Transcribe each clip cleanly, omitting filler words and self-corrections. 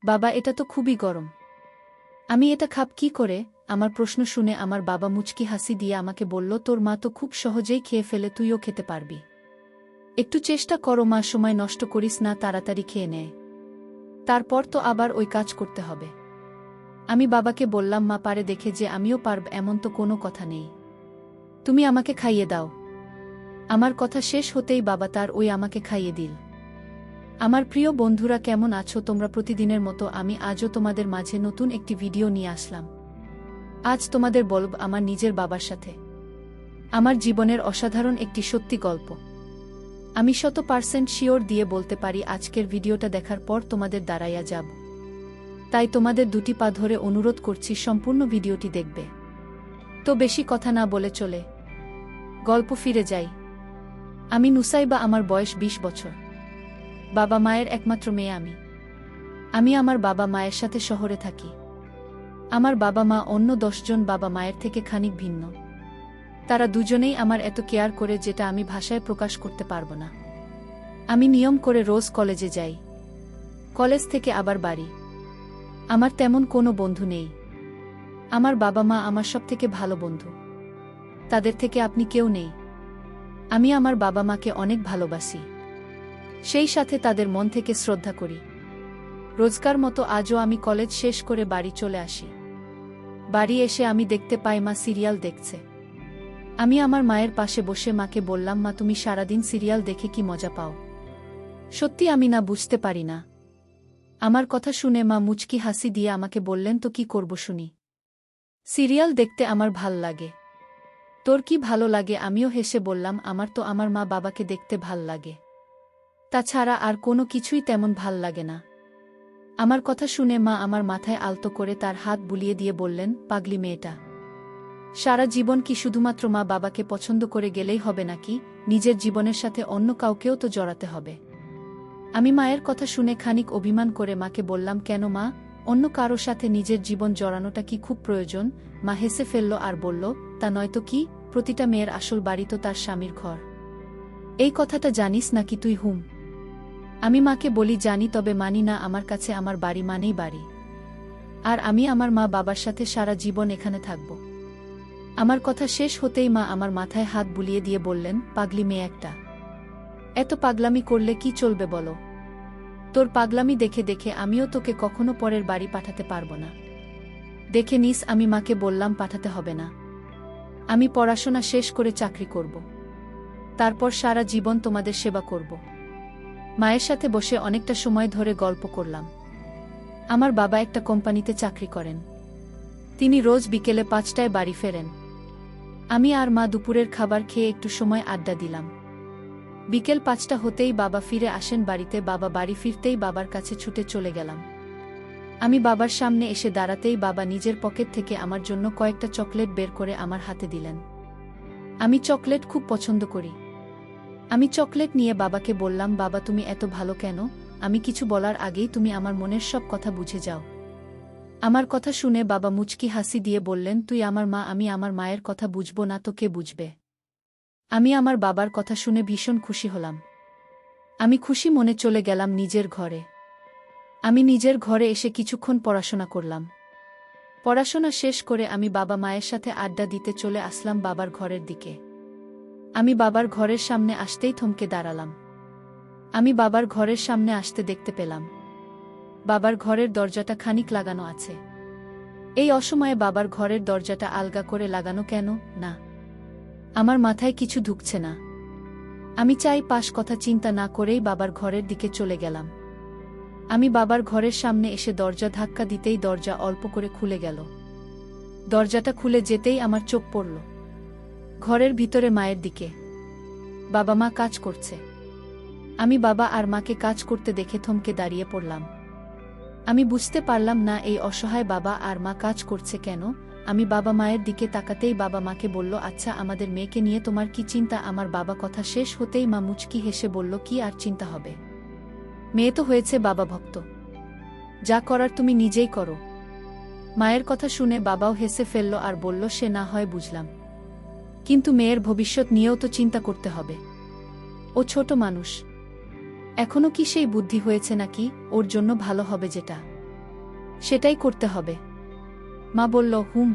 বাবা, এটা তো খুবই গরম। আমি এটা খাব কি করে? আমার প্রশ্ন শুনে আমার বাবা মুচকি হাসি দিয়ে আমাকে বলল, তোর মা তো খুব সহজেই খেয়ে ফেলে, তুইও খেতে পারবি। একটু চেষ্টা করো মা, সময় নষ্ট করিস না, তাড়াতাড়ি খেয়ে নেয়। তারপর তো আবার ওই কাজ করতে হবে। আমি বাবাকে বললাম, মা পারে দেখে যে আমিও পারব এমন তো কোনো কথা নেই। তুমি আমাকে খাইয়ে দাও। আমার কথা শেষ হতেই বাবা তার ওই আমাকে খাইয়ে দিল। আমার প্রিয় বন্ধুরা, কেমন আছো তোমরা? প্রতিদিনের মতো আমি আজও তোমাদের মাঝে নতুন একটি ভিডিও নিয়ে আসলাম। আজ তোমাদের বলব আমার নিজের বাবার সাথে আমার জীবনের অসাধারণ একটি সত্যি গল্প। আমি 100% শিওর দিয়ে বলতে পারি আজকের ভিডিওটা দেখার পর তোমাদের দাঁড়াইয়া যাব। তাই তোমাদের দুটি পা ধরে অনুরোধ করছি সম্পূর্ণ ভিডিওটি দেখবে। তো বেশি কথা না বলে চলে গল্প ফিরে যাই। আমি নুসাইবা, আমার বয়স 20 বছর। বাবা মায়ের একমাত্র মেয়ে আমি আমার বাবা মায়ের সাথে শহরে থাকি। আমার বাবা মা অন্য 10 জন বাবা মায়ের থেকে খানিক ভিন্ন। তারা দুজনেই আমার এত কেয়ার করে যেটা আমি ভাষায় প্রকাশ করতে পারব না। আমি নিয়ম করে রোজ কলেজে যাই, কলেজ থেকে আবার বাড়ি। আমার তেমন কোনো বন্ধু নেই। আমার বাবা মা আমার সবথেকে ভালো বন্ধু। তাদের থেকে আপনি কেউ নেই। আমি আমার বাবা মাকে অনেক ভালোবাসি, সেই সাথে তাদের মন থেকে শ্রদ্ধা করি। রোজকার মতো আজও আমি কলেজ শেষ করে বাড়ি চলে আসি। বাড়ি এসে আমি দেখতে পাই মা সিরিয়াল দেখছে। আমি আমার মায়ের পাশে বসে মাকে বললাম, মা তুমি সারাদিন সিরিয়াল দেখে কি মজা পাও? সত্যি আমি না বুঝতে পারি না। আমার কথা শুনে মা মুচকি হাসি দিয়ে আমাকে বললেন, তো কি করব শুনি? সিরিয়াল দেখতে আমার ভাল লাগে। তোর কি ভালো লাগে? আমিও হেসে বললাম, আমার তো আমার মা বাবাকে দেখতে ভাল লাগে। তাছাড়া আর কোনো কিছুই তেমন ভাল লাগে না। আমার কথা শুনে মা আমার মাথায় আলতো করে তার হাত বুলিয়ে দিয়ে বললেন, পাগলি মেয়েটা, সারা জীবন কি শুধুমাত্র মা বাবাকে পছন্দ করে গেলেই হবে নাকি? নিজের জীবনের সাথে অন্য কাউকেও তো জড়াতে হবে। আমি মায়ের কথা শুনে খানিক অভিমান করে মাকে বললাম, কেন মা, অন্য কারো সাথে নিজের জীবন জড়ানোটা কি খুব প্রয়োজন? মা হেসে ফেলল আর বলল, তা নয়তো কি? প্রতিটা মেয়ের আসল বাড়ি তো তার স্বামীর ঘর। এই কথাটা জানিস নাকি তুই? আমি মাকে বলি, জানি, তবে মানি না। আমার কাছে আমার বাড়ি মানেই বাড়ি। আর আমি আমার মা বাবার সাথে সারা জীবন এখানে থাকব। আমার কথা শেষ হতেই মা আমার মাথায় হাত বুলিয়ে দিয়ে বললেন, পাগলি মেয়ে একটা, এত পাগলামি করলে কি চলবে বলো? তোর পাগলামি দেখে দেখে আমিও তোকে কখনো পরের বাড়ি পাঠাতে পারবো না। দেখে নিস। আমি মাকে বললাম, পাঠাতে হবে না। আমি পড়াশোনা শেষ করে চাকরি করব। তারপর সারা জীবন তোমাদের সেবা করব। মায়ের সাথে বসে অনেকটা সময় ধরে গল্প করলাম। আমার বাবা একটা কোম্পানিতে চাকরি করেন। তিনি রোজ বিকেলে 5টায় বাড়ি ফেরেন। আমি আর মা দুপুরের খাবার খেয়ে একটু সময় আড্ডা দিলাম। বিকেল 5টা হতেই বাবা ফিরে আসেন বাড়িতে। বাবা বাড়ি ফিরতেই বাবার কাছে ছুটে চলে গেলাম। আমি বাবার সামনে এসে দাঁড়াতেই বাবা নিজের পকেট থেকে আমার জন্য কয়েকটা চকলেট বের করে আমার হাতে দিলেন। আমি চকলেট খুব পছন্দ করি। আমি চকলেট নিয়ে বাবাকে বললাম, বাবা তুমি এত ভালো কেন? আমি কিছু বলার আগেই তুমি আমার মনের সব কথা বুঝে যাও। আমার কথা শুনে বাবা মুচকি হাসি দিয়ে বললেন, তুই আমার মা, আমি আমার মায়ের কথা বুঝবো না তো কে বুঝবে? আমি আমার বাবার কথা শুনে ভীষণ খুশি হলাম। আমি খুশি মনে চলে গেলাম নিজের ঘরে। আমি নিজের ঘরে এসে কিছুক্ষণ পড়াশোনা করলাম। পড়াশোনা শেষ করে আমি বাবা মায়ের সাথে আড্ডা দিতে চলে আসলাম বাবার ঘরের দিকে। আমি বাবার ঘরের সামনে আসতেই থমকে দাঁড়ালাম। আমি বাবার ঘরের সামনে আসতে দেখতে পেলাম বাবার ঘরের দরজাটা খানিক লাগানো আছে। এই অসময়ে বাবার ঘরের দরজাটা আলগা করে লাগানো কেন? না, আমার মাথায় কিছু ঢুকছে না। আমি চাই পাশ কথা চিন্তা না করেই বাবার ঘরের দিকে চলে গেলাম। আমি বাবার ঘরের সামনে এসে দরজা ধাক্কা দিতেই দরজা অল্প করে খুলে গেল। দরজাটা খুলে যেতেই আমার চোখ পড়ল ঘরের ভিতরে মায়ের দিকে। বাবা মা কাজ করছে। আমি বাবা আর মাকে কাজ করতে দেখে থমকে দাঁড়িয়ে পড়লাম। আমি বুঝতে পারলাম না এই অসহায় বাবা আর মা কাজ করছে কেন। আমি বাবা মায়ের দিকে তাকাতেই বাবা মাকে বলল, আচ্ছা আমাদের মেয়েকে নিয়ে তোমার কি চিন্তা? আমার বাবা কথা শেষ হতেই মা মুচকি হেসে বলল, কি আর চিন্তা হবে? মেয়ে তো হয়েছে বাবা ভক্ত, যা করার তুমি নিজেই করো। মায়ের কথা শুনে বাবাও হেসে ফেলল আর বলল, সে না হয় বুঝলাম, কিন্তু মেয়ের ভবিষ্যৎ নিয়েও তো চিন্তা করতে হবে। ও ছোট মানুষ, এখনো কি সেই বুদ্ধি হয়েছে নাকি ওর জন্য ভালো হবে যেটা? সেটাই করতে হবে। মা বলল, হুম।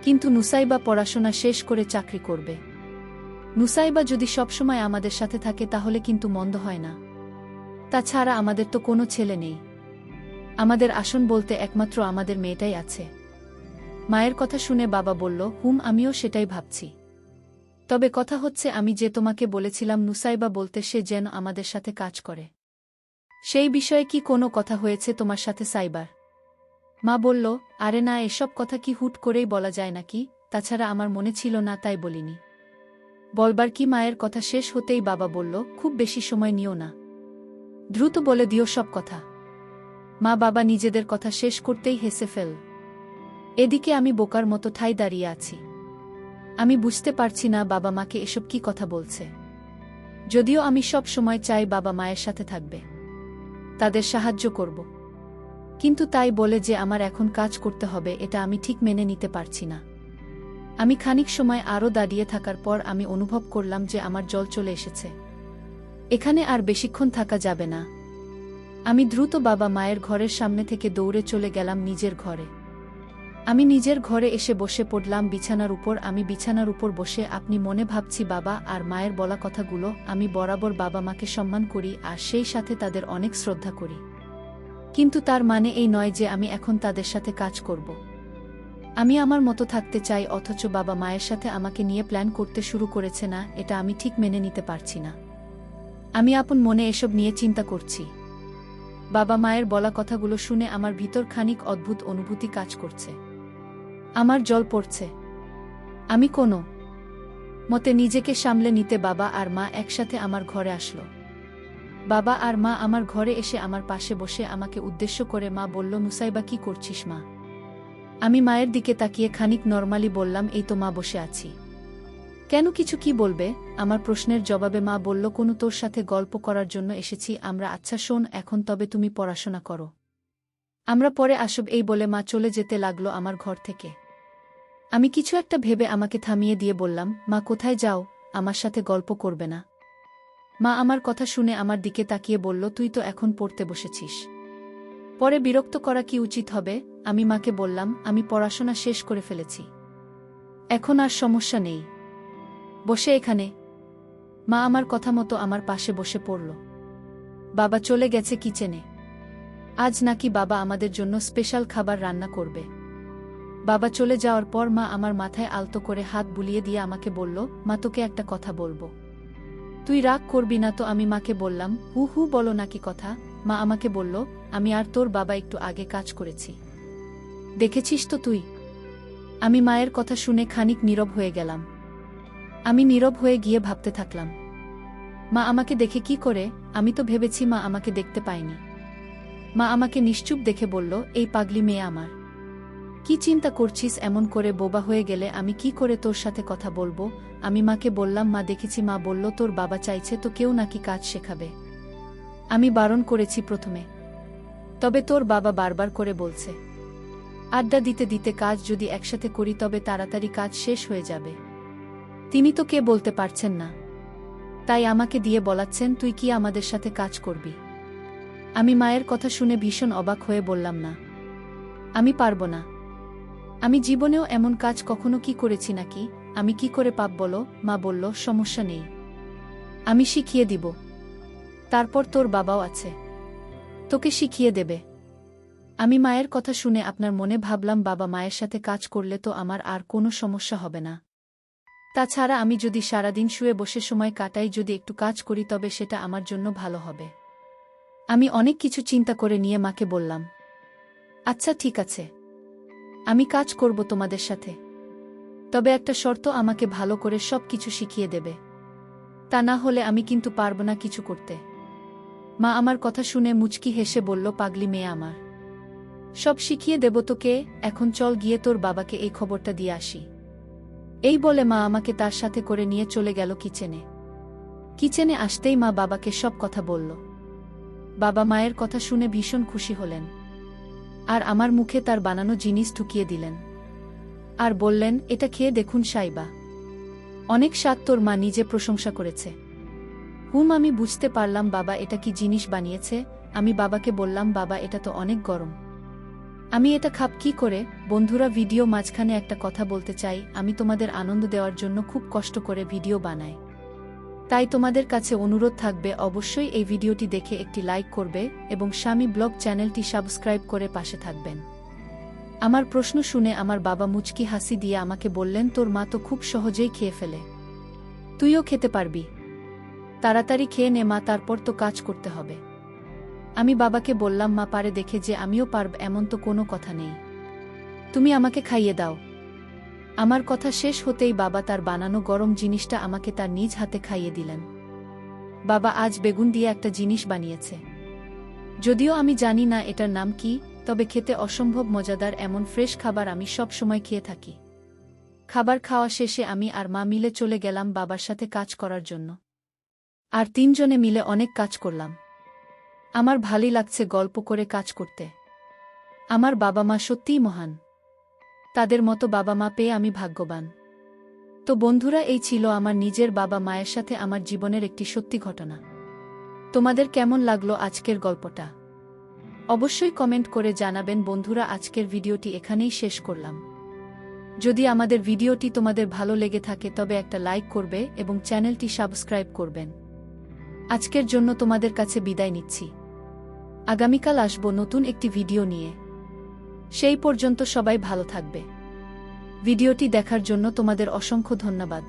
কিন্তু নুসাইবা পড়াশোনা শেষ করে চাকরি করবে। নুসাইবা যদি সবসময় আমাদের সাথে থাকে তাহলে কিন্তু মন্দ হয় না। তাছাড়া আমাদের তো কোনো ছেলে নেই। আমাদের আসন বলতে একমাত্র আমাদের মেয়েটাই আছে। মায়ের কথা শুনে বাবা বলল, হুম, আমিও সেটাই ভাবছি। তবে কথা হচ্ছে, আমি যে তোমাকে বলেছিলাম নুসাইবা বলতে সে যেন আমাদের সাথে কাজ করে, সেই বিষয়ে কি কোনো কথা হয়েছে তোমার সাথে সাইবার? মা বলল, আরে না, এসব কথা কি হুট করেই বলা যায় নাকি? তাছাড়া আমার মনে ছিল না, তাই বলিনি। বলবার কি? মায়ের কথা শেষ হতেই বাবা বলল, খুব বেশি সময় নিও না, দ্রুত বলে দিও সব কথা। মা বাবা নিজেদের কথা শেষ করতেই হেসে ফেল। এদিকে আমি বোকার মতো ঠাই দাঁড়িয়ে আছি। আমি বুঝতে পারছি না বাবা মাকে এসব কি কথা বলছে। যদিও আমি সব সময় চাই বাবা মায়ের সাথে থাকবে, তাদের সাহায্য করব, কিন্তু তাই বলে যে আমার এখন কাজ করতে হবে, এটা আমি ঠিক মেনে নিতে পারছি না। আমি খানিক সময় আরও দাঁড়িয়ে থাকার পর আমি অনুভব করলাম যে আমার জল চলে এসেছে। এখানে আর বেশিক্ষণ থাকা যাবে না। আমি দ্রুত বাবা মায়ের ঘরের সামনে থেকে দৌড়ে চলে গেলাম নিজের ঘরে। আমি নিজের ঘরে এসে বসে পড়লাম বিছানার উপর। আমি বিছানার উপর বসে আপনি মনে ভাবছি বাবা আর মায়ের বলা কথাগুলো। আমি বরাবর বাবা মাকে সম্মান করি আর সেই সাথে তাদের অনেক শ্রদ্ধা করি, কিন্তু তার মানে এই নয় যে আমি এখন তাদের সাথে কাজ করব। আমি আমার মতো থাকতে চাই, অথচ বাবা মায়ের সাথে আমাকে নিয়ে প্ল্যান করতে শুরু করেছে না। এটা আমি ঠিক মেনে নিতে পারছি না। আমি আপন মনে এসব নিয়ে চিন্তা করছি। বাবা মায়ের বলা কথাগুলো শুনে আমার ভিতর খানিক অদ্ভুত অনুভূতি কাজ করছে। আমার জল পড়ছে। আমি কোনো মতে নিজেকে সামলে নিতে বাবা আর মা একসাথে আমার ঘরে আসলো। বাবা আর মা আমার ঘরে এসে আমার পাশে বসে আমাকে উদ্দেশ্য করে মা বলল, নুসাইবা, কি করছিস মা? আমি মায়ের দিকে তাকিয়ে খানিক নরমালি বললাম, এই তো মা, বসে আছি। কেন, কিছু কি বলবে? আমার প্রশ্নের জবাবে মা বলল, কোনো তোর সাথে গল্প করার জন্য এসেছি আমরা। আচ্ছা শোন, এখন তবে তুমি পড়াশোনা করো, আমরা পরে আসব। এই বলে মা চলে যেতে লাগলো আমার ঘর থেকে। আমি কিছু একটা ভেবে আমাকে থামিয়ে দিয়ে বললাম, মা, কোথায় যাও? আমার সাথে গল্প করবে না? মা আমার কথা শুনে আমার দিকে তাকিয়ে বলল, তুই তো এখন পড়তে বসেছিস, পরে বিরক্ত করা কি উচিত হবে? আমি মাকে বললাম, আমি পড়াশোনা শেষ করে ফেলেছি, এখন আর সমস্যা নেই, বসে এখানে। মা আমার কথা মতো আমার পাশে বসে পড়ল। বাবা চলে গেছে কিচেনে। আজ নাকি বাবা আমাদের জন্য স্পেশাল খাবার রান্না করবে। বাবা চলে যাওয়ার পর মা আমার মাথায় আলতো করে হাত বুলিয়ে দিয়ে আমাকে বলল, মা, তোকে একটা কথা বলবো, তুই রাগ করবি না তো? আমি মাকে বললাম, হু হু, বলো নাকি কথা? মা আমাকে বলল, আমি আর তোর বাবা একটু আগে কাজ করেছি, দেখেছিস তো তুই? আমি মায়ের কথা শুনে খানিক নীরব হয়ে গেলাম। আমি নীরব হয়ে গিয়ে ভাবতে থাকলাম, মা আমাকে দেখে কি করে? আমি তো ভেবেছি মা আমাকে দেখতে পায়নি। মা আমাকে নিশ্চুপ দেখে বলল, এই পাগলি মেয়ে আমার, কি চিন্তা করছিস? এমন করে বোবা হয়ে গেলে আমি কি করে তোর সাথে কথা বলবো? আমি মাকে বললাম, মা দেখেছি। মা বলল, তোর বাবা চাইছে তো কেউ নাকি কাজ শেখাবে। আমি বারণ করেছি প্রথমে, তবে তোর বাবা বারবার করে বলছে, আড্ডা দিতে দিতে কাজ যদি একসাথে করি তবে তাড়াতাড়ি কাজ শেষ হয়ে যাবে। তিনি তো কে বলতে পারছেন না, তাই আমাকে দিয়ে বলাচ্ছেন তুই কি আমাদের সাথে কাজ করবি। আমি মায়ের কথা শুনে ভীষণ অবাক হয়ে বললাম, না, আমি পারবো না। আমি জীবনেও এমন কাজ কখনো কি করেছি নাকি? আমি কি করে পাপ বলো? মা বলল, সমস্যা নেই, আমি শিখিয়ে দিব। তারপর তোর বাবাও আছে, তোকে শিখিয়ে দেবে। আমি মায়ের কথা শুনে আপনার মনে ভাবলাম, বাবা মায়ের সাথে কাজ করলে তো আমার আর কোনো সমস্যা হবে না। তাছাড়া আমি যদি সারাদিন শুয়ে বসে সময় কাটাই, যদি একটু কাজ করি তবে সেটা আমার জন্য ভালো হবে। আমি অনেক কিছু চিন্তা করে নিয়ে মাকে বললাম, আচ্ছা ঠিক আছে, আমি কাজ করব তোমাদের সাথে, তবে একটা শর্ত, আমাকে ভালো করে সব কিছু শিখিয়ে দেবে, তা না হলে আমি কিন্তু পারব না কিছু করতে। মা আমার কথা শুনে মুচকি হেসে বলল, পাগলি মেয়ে আমার, সব শিখিয়ে দেব তোকে। এখন চল গিয়ে তোর বাবাকে এই খবরটা দিয়ে আসি। এই বলে মা আমাকে তার সাথে করে নিয়ে চলে গেল কিচেনে। কিচেনে আসতেই মা বাবাকে সব কথা বলল। বাবা মায়ের কথা শুনে ভীষণ খুশি হলেন আর আমার মুখে তার বানানো জিনিস ঢুকিয়ে দিলেন আর বললেন, এটা খেয়ে দেখুন সাইবা, অনেক স্বাদ। তোর মা নিজে প্রশংসা করেছে। হুম, আমি বুঝতে পারলাম বাবা এটা কি জিনিস বানিয়েছে। আমি বাবাকে বললাম, বাবা এটা তো অনেক গরম, আমি এটা খাব কি করে? বন্ধুরা, ভিডিও মাঝখানে একটা কথা বলতে চাই, আমি তোমাদের আনন্দ দেওয়ার জন্য খুব কষ্ট করে ভিডিও বানাই। তাই তোমাদের কাছে অনুরোধ থাকবে অবশ্যই এই ভিডিওটি দেখে একটি লাইক করবে এবং স্বামী ব্লগ চ্যানেলটি সাবস্ক্রাইব করে পাশে থাকবেন। আমার প্রশ্ন শুনে আমার বাবা মুচকি হাসি দিয়ে আমাকে বললেন, তোর মা তো খুব সহজেই খেয়ে ফেলে, তুইও খেতে পারবি। তাড়াতাড়ি খেয়ে নে মা, তারপর তো কাজ করতে হবে। আমি বাবাকে বললাম, মা পারে দেখে যে আমিও পারব এমন তো কোনো কথা নেই, তুমি আমাকে খাইয়ে দাও। আমার কথা শেষ হতেই বাবা তার বানানো গরম জিনিসটা আমাকে তার নিজ হাতে খাইয়ে দিলেন। বাবা আজ বেগুন দিয়ে একটা জিনিস বানিয়েছে, যদিও আমি জানি না এটার নাম কি, তবে খেতে অসম্ভব মজাদার। এমন ফ্রেশ খাবার আমি সব সময় খেয়ে থাকি। খাবার খাওয়া শেষে আমি আর মা মিলে চলে গেলাম বাবার সাথে কাজ করার জন্য। আর তিনজনে মিলে অনেক কাজ করলাম। আমার ভালোই লাগছে গল্প করে কাজ করতে। আমার বাবা মা সত্যিই মহান, তাদের মতো বাবা মা পেয়ে আমি ভাগ্যবান। তো বন্ধুরা, এই ছিল আমার নিজের বাবা মায়ের সাথে আমার জীবনের একটি সত্যি ঘটনা। তোমাদের কেমন লাগলো আজকের গল্পটা? অবশ্যই কমেন্ট করে জানাবেন। বন্ধুরা, আজকের ভিডিওটি এখানেই শেষ করলাম। যদি আমাদের ভিডিওটি তোমাদের ভালো লেগে থাকে তবে একটা লাইক করবে এবং চ্যানেলটি সাবস্ক্রাইব করবেন। আজকের জন্য তোমাদের কাছে বিদায় নিচ্ছি। আগামীকাল আসব নতুন একটি ভিডিও নিয়ে। সেই পর্যন্ত সবাই ভালো থাকবে। ভিডিওটি দেখার জন্য তোমাদের অসংখ্য ধন্যবাদ।